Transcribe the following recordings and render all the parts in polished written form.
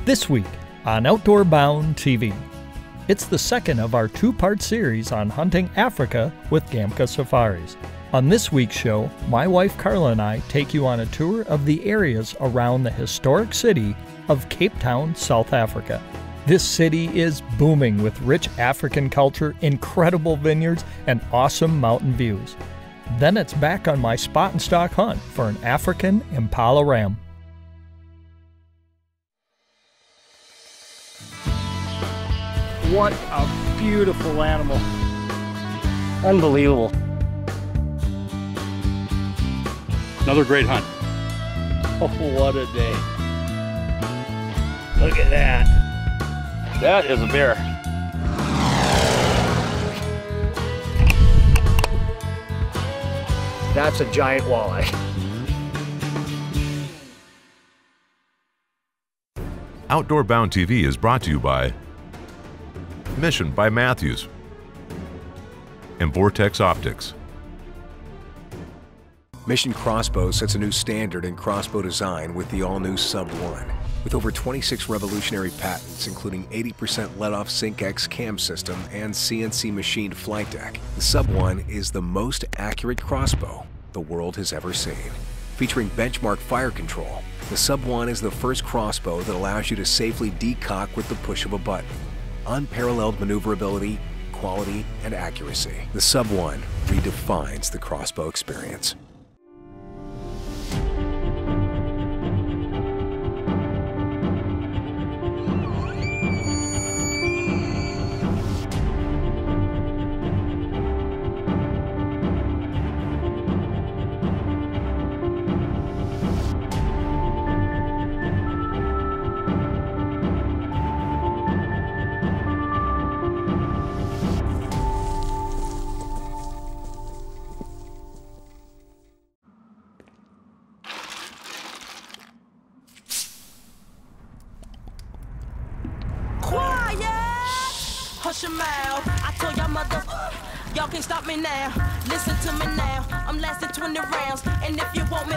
This week on Outdoor Bound TV. It's the second of our two-part series on hunting Africa with Gamka Safaris. On this week's show, my wife Karla and I take you on a tour of the areas around the historic city of Cape Town, South Africa. This city is booming with rich African culture, incredible vineyards, and awesome mountain views. Then it's back on my spot and stalk hunt for an African Impala ram. What a beautiful animal. Unbelievable. Another great hunt. Oh, what a day. Look at that. That is a bear. That's a giant walleye. Outdoor Bound TV is brought to you by Mission by Matthews and Vortex Optics. Mission Crossbow sets a new standard in crossbow design with the all-new Sub 1. With over 26 revolutionary patents, including 80% let-off SyncX cam system and CNC machined flight deck, the Sub 1 is the most accurate crossbow the world has ever seen. Featuring benchmark fire control, the Sub 1 is the first crossbow that allows you to safely decock with the push of a button. Unparalleled maneuverability, quality, and accuracy. The Sub 1 redefines the crossbow experience. Hush your mouth. I told y'all mother, y'all can't stop me now. Listen to me now. I'm lasting 20 rounds. And if you want me,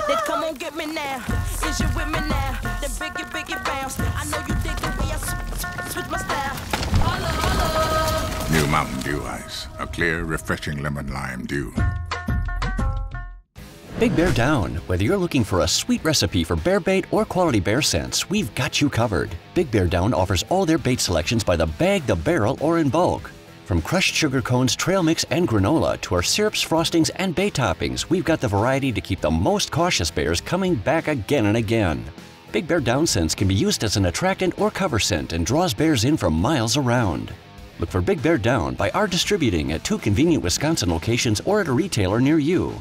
then come on get me now. Is you with me now? Then biggie bounce. I know you dig the way I switch my style. Holla. New Mountain Dew Ice. A clear, refreshing lemon lime dew. Big Bear Down. Whether you're looking for a sweet recipe for bear bait or quality bear scents, we've got you covered. Big Bear Down offers all their bait selections by the bag, the barrel, or in bulk. From crushed sugar cones, trail mix, and granola to our syrups, frostings, and bait toppings, we've got the variety to keep the most cautious bears coming back again and again. Big Bear Down scents can be used as an attractant or cover scent and draws bears in from miles around. Look for Big Bear Down by our distributing at 2 convenient Wisconsin locations or at a retailer near you.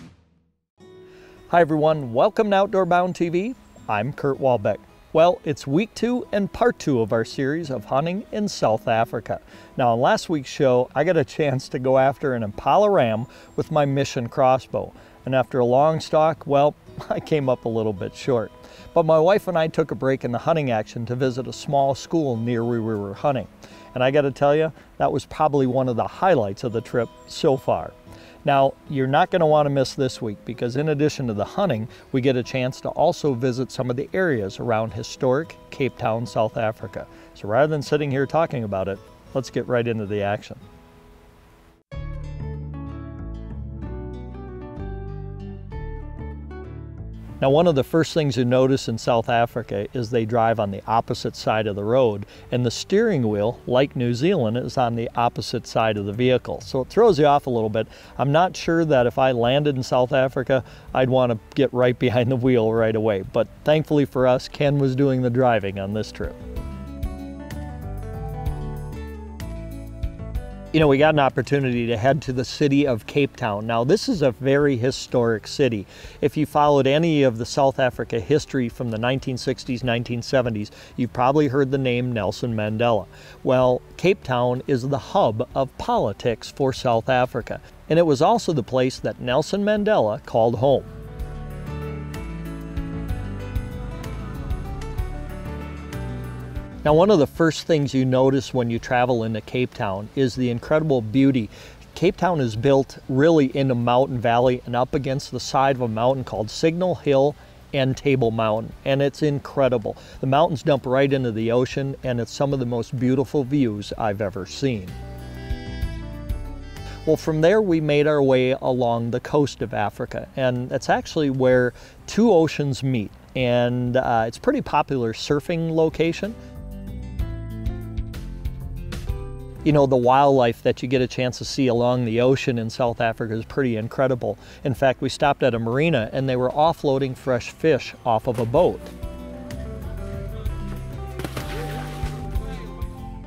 Hi everyone, welcome to Outdoor Bound TV. I'm Kurt Walbeck. Well, it's week 2 and part 2 of our series of hunting in South Africa. Now, in last week's show, I got a chance to go after an Impala ram with my Mission crossbow. And after a long stalk, well, I came up a little bit short. But my wife and I took a break in the hunting action to visit a small school near where we were hunting. And I got to tell you, that was probably one of the highlights of the trip so far. Now, you're not going to want to miss this week because in addition to the hunting, we get a chance to also visit some of the areas around historic Cape Town, South Africa. So rather than sitting here talking about it, let's get right into the action. Now, one of the first things you notice in South Africa is they drive on the opposite side of the road, and the steering wheel, like New Zealand, is on the opposite side of the vehicle. So it throws you off a little bit. I'm not sure that if I landed in South Africa, I'd want to get right behind the wheel right away. But thankfully for us, Ken was doing the driving on this trip. You know, we got an opportunity to head to the city of Cape Town. Now, this is a very historic city. If you followed any of the South Africa history from the 1960s, 1970s, you've probably heard the name Nelson Mandela. Well, Cape Town is the hub of politics for South Africa, and it was also the place that Nelson Mandela called home. Now, one of the first things you notice when you travel into Cape Town is the incredible beauty. Cape Town is built really in a mountain valley and up against the side of a mountain called Signal Hill and Table Mountain, and it's incredible. The mountains dump right into the ocean, and it's some of the most beautiful views I've ever seen. Well, from there we made our way along the coast of Africa, and that's actually where two oceans meet, and it's a pretty popular surfing location. You know, the wildlife that you get a chance to see along the ocean in South Africa is pretty incredible. In fact, we stopped at a marina and they were offloading fresh fish off of a boat.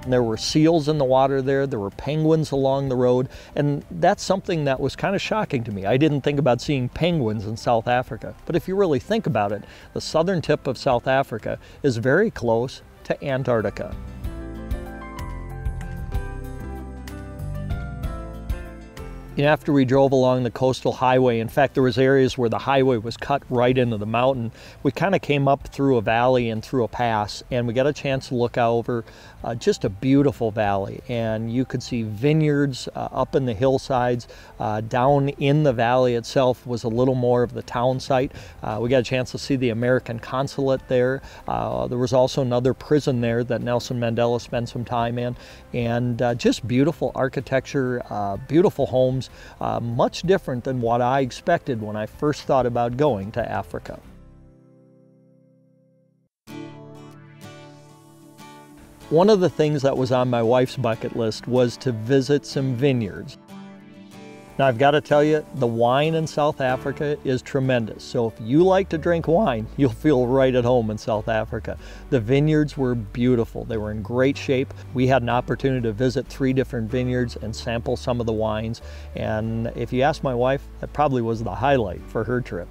And there were seals in the water there were penguins along the road, and that's something that was kind of shocking to me. I didn't think about seeing penguins in South Africa, but if you really think about it, the southern tip of South Africa is very close to Antarctica. You know, after we drove along the coastal highway, in fact, there was areas where the highway was cut right into the mountain. We kind of came up through a valley and through a pass, and we got a chance to look over just a beautiful valley. And you could see vineyards up in the hillsides. Down in the valley itself was a little more of the town site. We got a chance to see the American consulate there. There was also another prison there that Nelson Mandela spent some time in. And just beautiful architecture, beautiful homes. Much different than what I expected when I first thought about going to Africa. One of the things that was on my wife's bucket list was to visit some vineyards. Now, I've got to tell you, the wine in South Africa is tremendous. So if you like to drink wine, you'll feel right at home in South Africa. The vineyards were beautiful. They were in great shape. We had an opportunity to visit 3 different vineyards and sample some of the wines. And if you ask my wife, that probably was the highlight for her trip.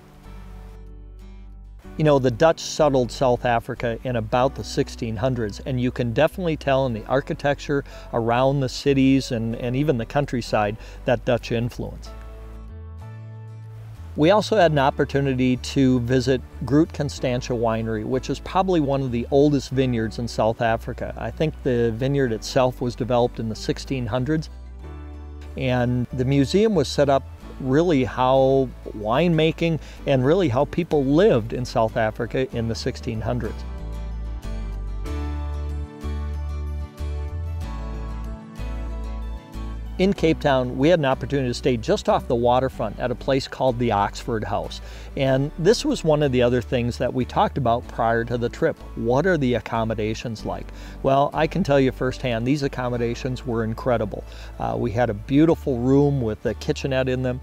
You know, the Dutch settled South Africa in about the 1600s, and you can definitely tell in the architecture around the cities and even the countryside that Dutch influence. We also had an opportunity to visit Groot Constantia Winery, which is probably one of the oldest vineyards in South Africa. I think the vineyard itself was developed in the 1600s, and the museum was set up really how winemaking and really how people lived in South Africa in the 1600s. In Cape Town, we had an opportunity to stay just off the waterfront at a place called the Oxford House. And this was one of the other things that we talked about prior to the trip. What are the accommodations like? Well, I can tell you firsthand, these accommodations were incredible. We had a beautiful room with a kitchenette in them.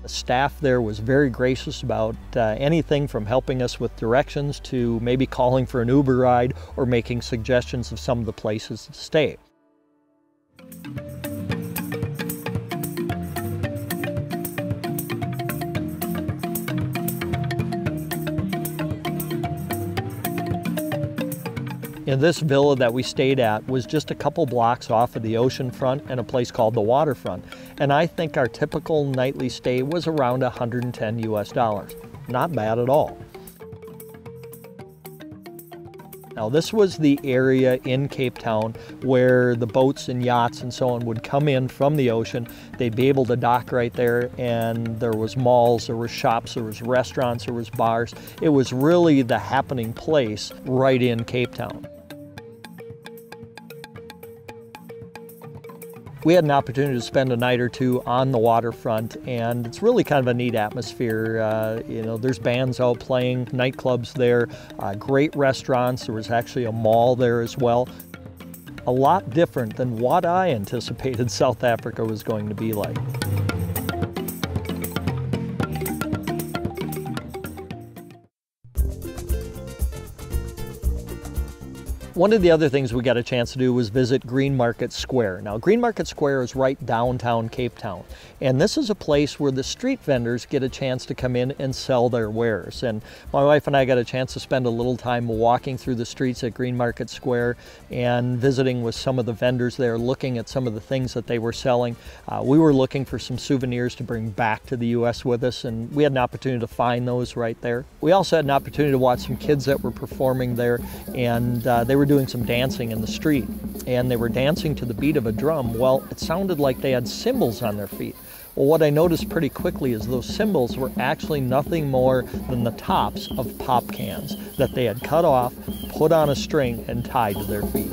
The staff there was very gracious about anything from helping us with directions to maybe calling for an Uber ride or making suggestions of some of the places to stay. And this villa that we stayed at was just a couple blocks off of the ocean front and a place called the Waterfront. And I think our typical nightly stay was around $110 US. Not bad at all. Now, this was the area in Cape Town where the boats and yachts and so on would come in from the ocean. They'd be able to dock right there, and there was malls, there was shops, there was restaurants, there was bars. It was really the happening place right in Cape Town. We had an opportunity to spend a night or two on the waterfront, and it's really kind of a neat atmosphere. You know, there's bands out playing, nightclubs there, great restaurants. There was actually a mall there as well. A lot different than what I anticipated South Africa was going to be like. One of the other things we got a chance to do was visit Green Market Square. Now, Green Market Square is right downtown Cape Town, and this is a place where the street vendors get a chance to come in and sell their wares. And my wife and I got a chance to spend a little time walking through the streets at Green Market Square and visiting with some of the vendors there, looking at some of the things that they were selling. We were looking for some souvenirs to bring back to the U.S. with us, and we had an opportunity to find those right there. We also had an opportunity to watch some kids that were performing there, and they were doing some dancing in the street, and they were dancing to the beat of a drum. Well, it sounded like they had cymbals on their feet. Well, what I noticed pretty quickly is those cymbals were actually nothing more than the tops of pop cans that they had cut off, put on a string, and tied to their feet.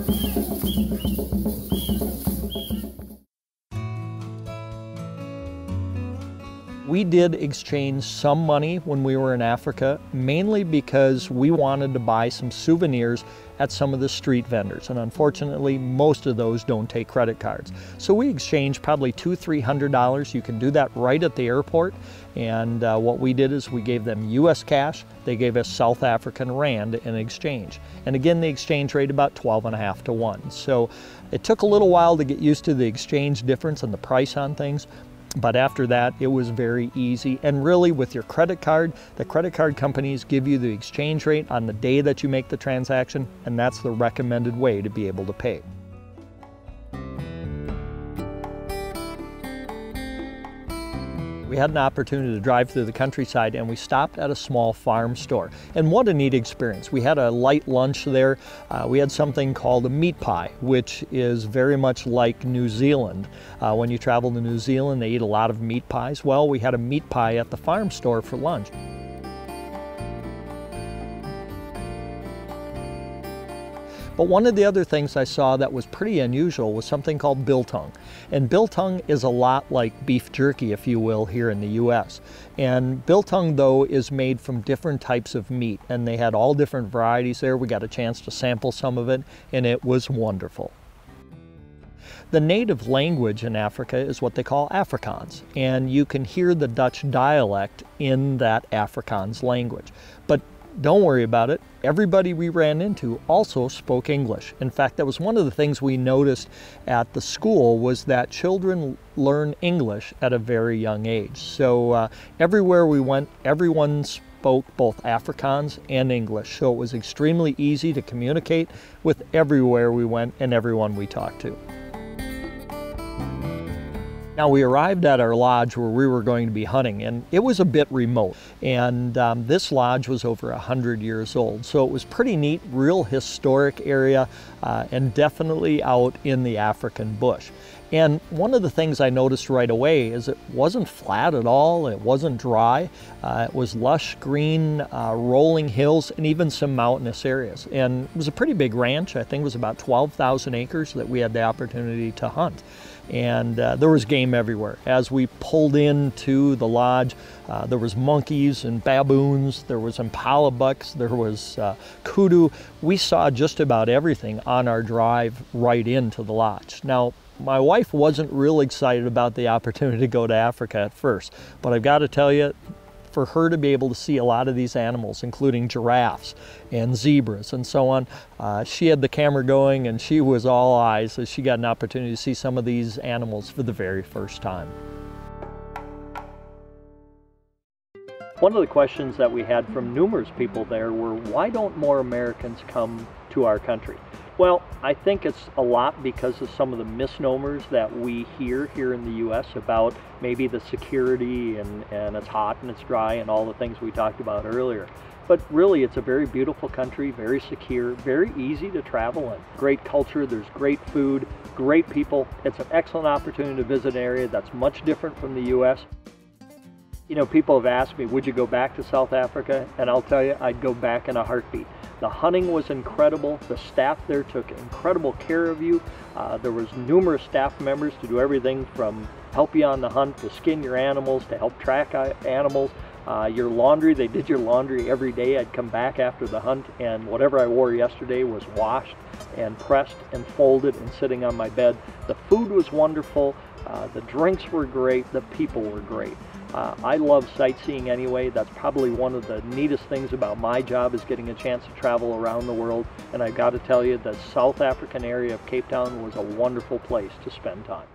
We did exchange some money when we were in Africa, mainly because we wanted to buy some souvenirs at some of the street vendors, and unfortunately most of those don't take credit cards. So we exchanged probably $200–300. You can do that right at the airport, and what we did is we gave them US cash, they gave us South African Rand in exchange. And again, the exchange rate about 12.5 to 1. So it took a little while to get used to the exchange difference and the price on things. But after that, it was very easy. And really, with your credit card, the credit card companies give you the exchange rate on the day that you make the transaction, and that's the recommended way to be able to pay. We had an opportunity to drive through the countryside, and we stopped at a small farm store. And what a neat experience. We had a light lunch there. We had something called a meat pie, which is very much like New Zealand. When you travel to New Zealand, they eat a lot of meat pies. Well, we had a meat pie at the farm store for lunch. But one of the other things I saw that was pretty unusual was something called biltong. And biltong is a lot like beef jerky, if you will, here in the US. And biltong, though, is made from different types of meat, and they had all different varieties there. We got a chance to sample some of it, and it was wonderful. The native language in Africa is what they call Afrikaans, and you can hear the Dutch dialect in that Afrikaans language. But don't worry about it. Everybody we ran into also spoke English. In fact, that was one of the things we noticed at the school, was that children learn English at a very young age. So everywhere we went, everyone spoke both Afrikaans and English. So it was extremely easy to communicate with everywhere we went and everyone we talked to. Now, we arrived at our lodge where we were going to be hunting, and it was a bit remote. And this lodge was over 100 years old, so it was pretty neat, real historic area, and definitely out in the African bush. And one of the things I noticed right away is it wasn't flat at all, it wasn't dry, it was lush green, rolling hills, and even some mountainous areas. And it was a pretty big ranch. I think it was about 12,000 acres that we had the opportunity to hunt. And there was game everywhere. As we pulled into the lodge, there was monkeys and baboons, there was impala bucks, there was kudu. We saw just about everything on our drive right into the lodge. Now, my wife wasn't real excited about the opportunity to go to Africa at first, but I've got to tell you, for her to be able to see a lot of these animals, including giraffes and zebras and so on, she had the camera going and she was all eyes as she got an opportunity to see some of these animals for the very first time. One of the questions that we had from numerous people there were, why don't more Americans come to our country? Well, I think it's a lot because of some of the misnomers that we hear here in the U.S. about maybe the security and it's hot and it's dry and all the things we talked about earlier. But really, it's a very beautiful country, very secure, very easy to travel in. Great culture, there's great food, great people. It's an excellent opportunity to visit an area that's much different from the U.S. You know, people have asked me, would you go back to South Africa? And I'll tell you, I'd go back in a heartbeat. The hunting was incredible. The staff there took incredible care of you. There was numerous staff members to do everything from help you on the hunt, to skin your animals, to help track animals. Your laundry, they did your laundry every day. I'd come back after the hunt, and whatever I wore yesterday was washed and pressed and folded and sitting on my bed. The food was wonderful. The drinks were great. The people were great. I love sightseeing anyway. That's probably one of the neatest things about my job, is getting a chance to travel around the world. And I've got to tell you, the South African area of Cape Town was a wonderful place to spend time.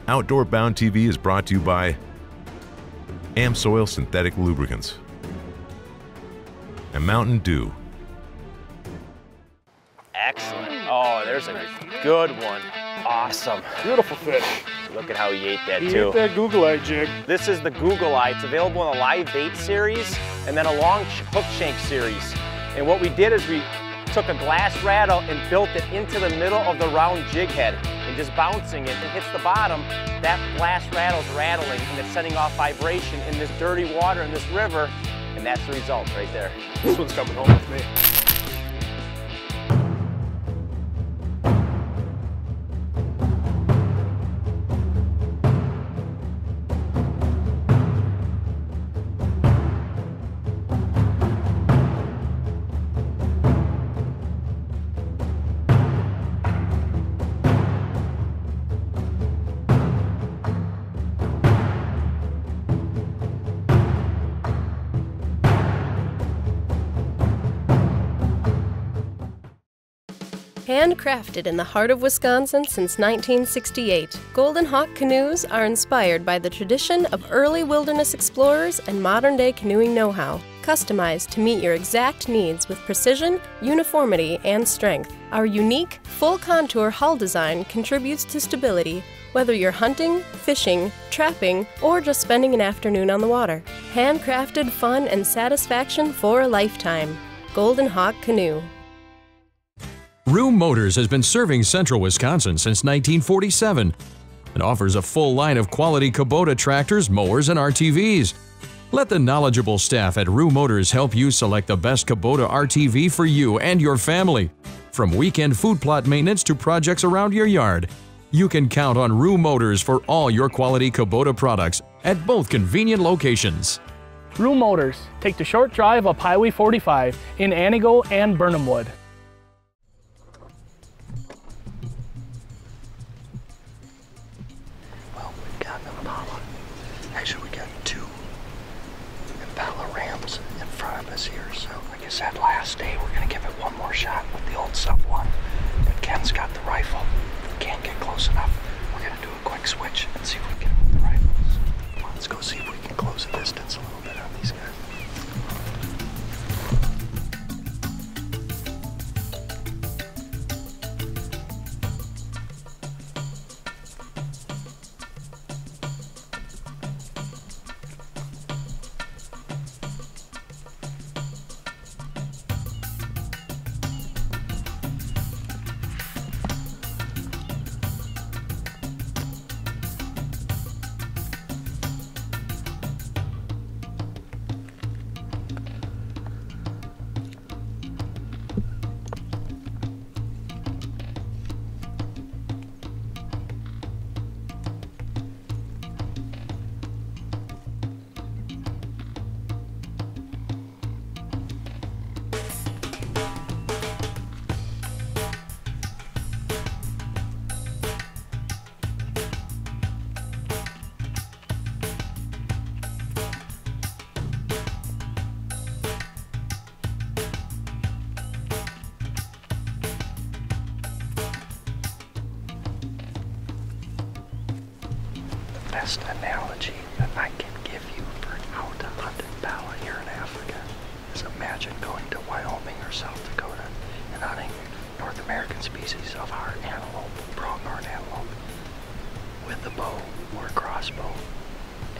Outdoor Bound TV is brought to you by Amsoil Synthetic Lubricants and Mountain Dew. Excellent. Oh, there's a good one. Awesome. Beautiful fish. Look at how he ate that, He too. ate that Google Eye jig. This is the Google Eye. It's available in a live bait series and then a long hook shank series. And what we did is we took a glass rattle and built it into the middle of the round jig head. And and just bouncing it and hits the bottom, that blast rattle's rattling and it's sending off vibration in this dirty water in this river, and that's the result right there. This one's coming home with me. Handcrafted in the heart of Wisconsin since 1968, Golden Hawk canoes are inspired by the tradition of early wilderness explorers and modern-day canoeing know-how, customized to meet your exact needs with precision, uniformity, and strength. Our unique, full-contour hull design contributes to stability, whether you're hunting, fishing, trapping, or just spending an afternoon on the water. Handcrafted fun and satisfaction for a lifetime. Golden Hawk Canoe. Rue Motors has been serving central Wisconsin since 1947 and offers a full line of quality Kubota tractors, mowers, and RTVs. Let the knowledgeable staff at Rue Motors help you select the best Kubota RTV for you and your family. From weekend food plot maintenance to projects around your yard, you can count on Rue Motors for all your quality Kubota products at both convenient locations. Rue Motors. Take the short drive up Highway 45 in Antigo and Burnhamwood. Actually, we got 2 Impala Rams in front of us here, so like I said last day, we're going to give it one more shot with the old sub 1. But Ken's got the rifle. If we can't get close enough, we're going to do a quick switch and see if we can get with the rifles. Come on, let's go see if we can close the distance a little bit on these guys. Best analogy that I can give you for how to hunt Impala here in Africa is imagine going to Wyoming or South Dakota and hunting North American species of our antelope, pronghorn antelope, with a bow or a crossbow,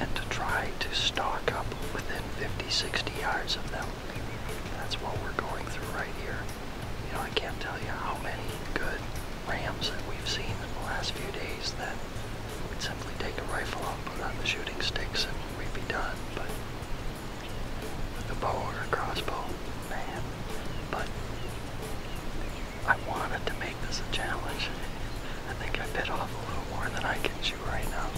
and to try to stalk up within 50-60 yards of them. That's what we're going through right here. You know, I can't tell you how many good rams that we've seen in the last few days that we'd simply take a rifle out, put on the shooting sticks, and we'd be done. But with a bow or a crossbow, man. But I wanted to make this a challenge. I think I bit off a little more than I can chew right now.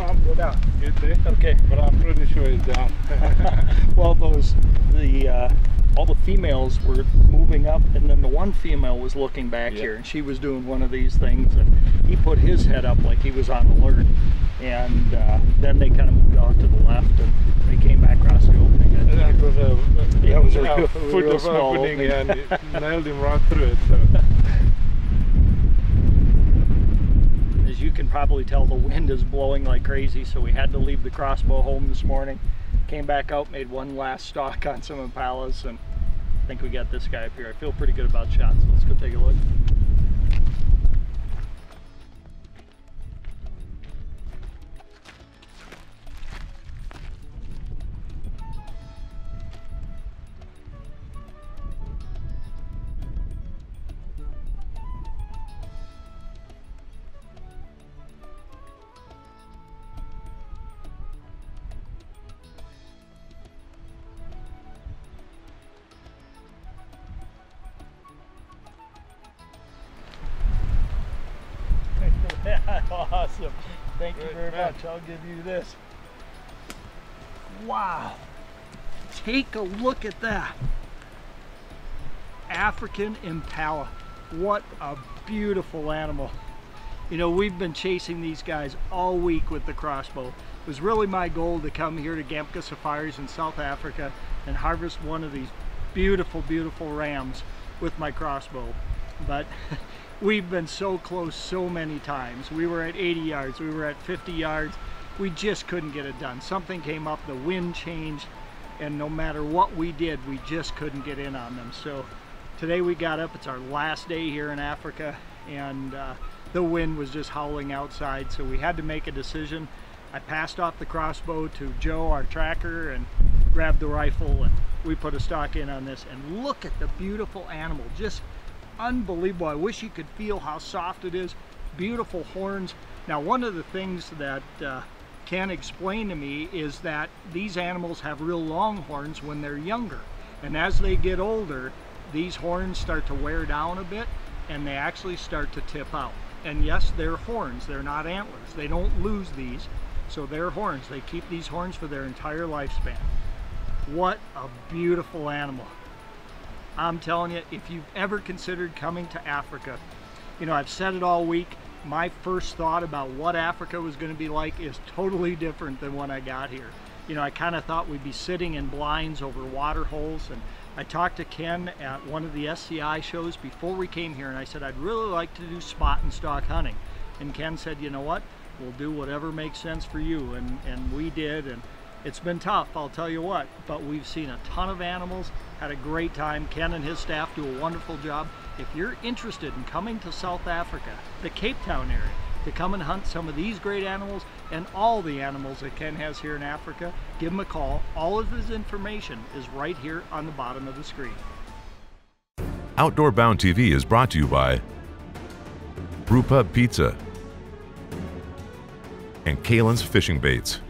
saw him go down. You did? Okay. But I'm pretty sure he's down. Well, all the females were moving up, and then the one female was looking back here, and she was doing one of these things, and he put his head up like he was on alert, and then they kind of moved off to the left, and they came back across the opening. And that was a foot of small opening, and it nailed him right through it. So. As you can probably tell, the wind is blowing like crazy, so we had to leave the crossbow home this morning. Came back out, made one last stalk on some impalas, and I think we got this guy up here. I feel pretty good about shots, so let's go take a look. Awesome. Thank you very much. I'll give you this. Wow. Take a look at that. African Impala. What a beautiful animal. You know, we've been chasing these guys all week with the crossbow. It was really my goal to come here to Gamka Safaris in South Africa and harvest one of these beautiful, beautiful rams with my crossbow. But we've been so close so many times. We were at 80 yards, we were at 50 yards. We just couldn't get it done. Something came up, the wind changed, and no matter what we did, we just couldn't get in on them. So today we got up, it's our last day here in Africa, and the wind was just howling outside, so we had to make a decision. I passed off the crossbow to Joe, our tracker, and grabbed the rifle, and we put a stock in on this. And look at the beautiful animal, just unbelievable. I wish you could feel how soft it is. Beautiful horns. Now, one of the things that Ken explained to me is that these animals have real long horns when they're younger, and as they get older, these horns start to wear down a bit, and they actually start to tip out. And yes, they're horns, they're not antlers. They don't lose these, so they're horns. They keep these horns for their entire lifespan. What a beautiful animal. I'm telling you, if you've ever considered coming to Africa, you know, I've said it all week, my first thought about what Africa was going to be like is totally different than when I got here. You know, I kind of thought we'd be sitting in blinds over water holes, and I talked to Ken at one of the SCI shows before we came here, and I said, I'd really like to do spot and stalk hunting. And Ken said, you know what, we'll do whatever makes sense for you, and we did, and it's been tough, I'll tell you what, but we've seen a ton of animals, had a great time. Ken and his staff do a wonderful job. If you're interested in coming to South Africa, the Cape Town area, to come and hunt some of these great animals and all the animals that Ken has here in Africa, give him a call. All of his information is right here on the bottom of the screen. Outdoor Bound TV is brought to you by Brewpub Pizza and Kalen's Fishing Baits.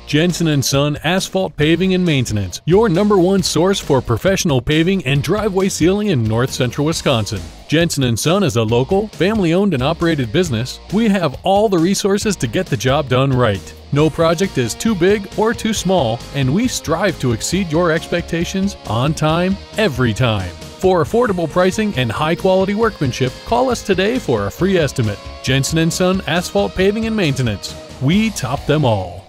Jensen & Son Asphalt Paving and Maintenance, your #1 source for professional paving and driveway sealing in north central Wisconsin. Jensen & Son is a local, family-owned and operated business. We have all the resources to get the job done right. No project is too big or too small, and we strive to exceed your expectations on time, every time. For affordable pricing and high-quality workmanship, call us today for a free estimate. Jensen & Son Asphalt Paving and Maintenance. We top them all.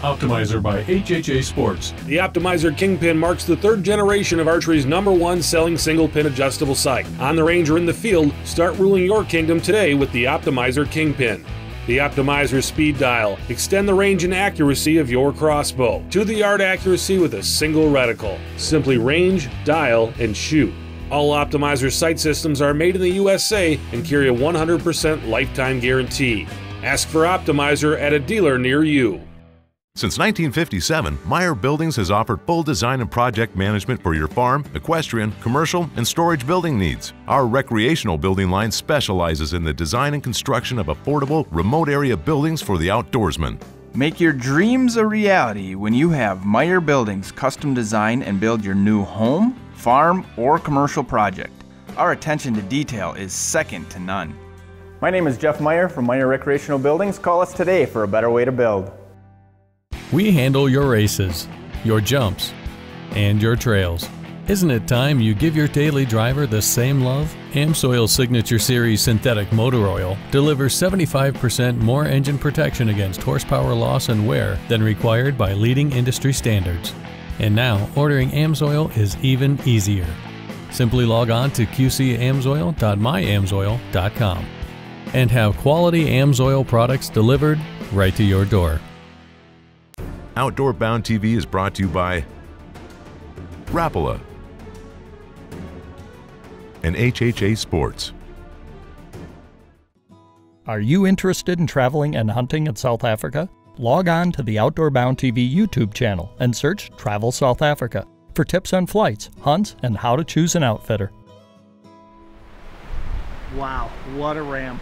Optimizer by HHA Sports. The Optimizer Kingpin marks the 3rd generation of archery's #1 selling single pin adjustable sight. On the range or in the field, start ruling your kingdom today with the Optimizer Kingpin. The Optimizer speed dial. Extend the range and accuracy of your crossbow to the yard accuracy with a single reticle. Simply range, dial, and shoot. All Optimizer sight systems are made in the USA and carry a 100% lifetime guarantee. Ask for Optimizer at a dealer near you. Since 1957, Meyer Buildings has offered full design and project management for your farm, equestrian, commercial, and storage building needs. Our recreational building line specializes in the design and construction of affordable, remote area buildings for the outdoorsman. Make your dreams a reality when you have Meyer Buildings custom design and build your new home, farm, or commercial project. Our attention to detail is second to none. My name is Jeff Meyer from Meyer Recreational Buildings. Call us today for a better way to build. We handle your races, your jumps, and your trails. Isn't it time you give your daily driver the same love? AmSoil Signature Series Synthetic Motor Oil delivers 75% more engine protection against horsepower loss and wear than required by leading industry standards. And now, ordering AmSoil is even easier. Simply log on to qcamsoil.myamsoil.com and have quality AmSoil products delivered right to your door. Outdoor Bound TV is brought to you by Rapala and HHA Sports. Are you interested in traveling and hunting in South Africa? Log on to the Outdoor Bound TV YouTube channel and search Travel South Africa for tips on flights, hunts, and how to choose an outfitter. Wow, what a ram.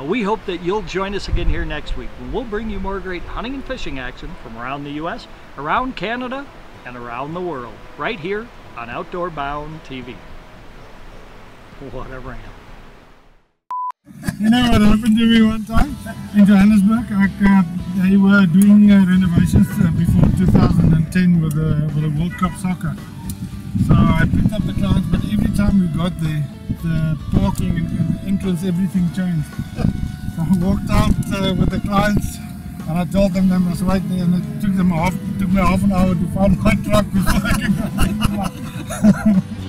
We hope that you'll join us again here next week when we'll bring you more great hunting and fishing action from around the U.S., around Canada, and around the world, right here on Outdoor Bound TV. What a ram. You know what happened to me one time in Johannesburg? They were doing renovations before 2010 with the World Cup soccer. So I picked up the clients, but every time we got there, the parking and the entrance, everything changed. So I walked out with the clients and I told them they must wait there, and it took me half an hour to find my truck before I could go.